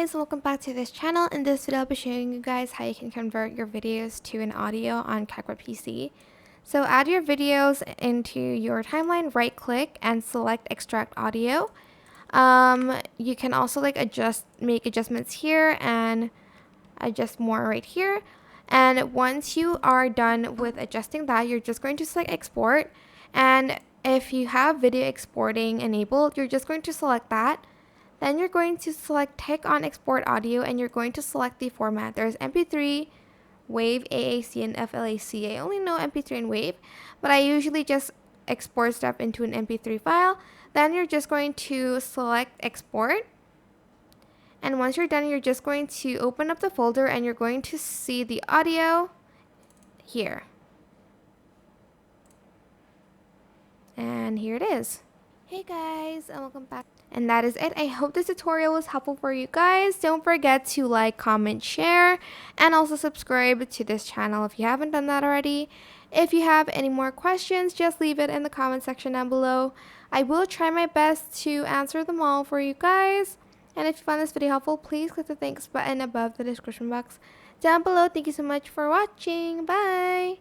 guys, welcome back to this channel. In this video I'll be showing you guys how you can convert your videos to an audio on CapCut PC. So add your videos into your timeline, right click and select extract audio. You can also make adjustments here and adjust more right here. And once you are done with adjusting that, you're just going to select export. And if you have video exporting enabled, you're just going to select that. Then you're going to select tick on export audio and you're going to select the format. There's MP3, WAV, AAC, and FLAC. I only know MP3 and WAV, but I usually just export stuff into an MP3 file. Then you're just going to select export. And once you're done, you're just going to open up the folder and you're going to see the audio here. And here it is. Hey guys, and welcome back. And that is it. I hope this tutorial was helpful for you guys. Don't forget to like, comment, share, and also subscribe to this channel if you haven't done that already. If you have any more questions, just leave it in the comment section down below. I will try my best to answer them all for you guys. And if you found this video helpful, please click the thanks button above the description box down below. Thank you so much for watching. Bye!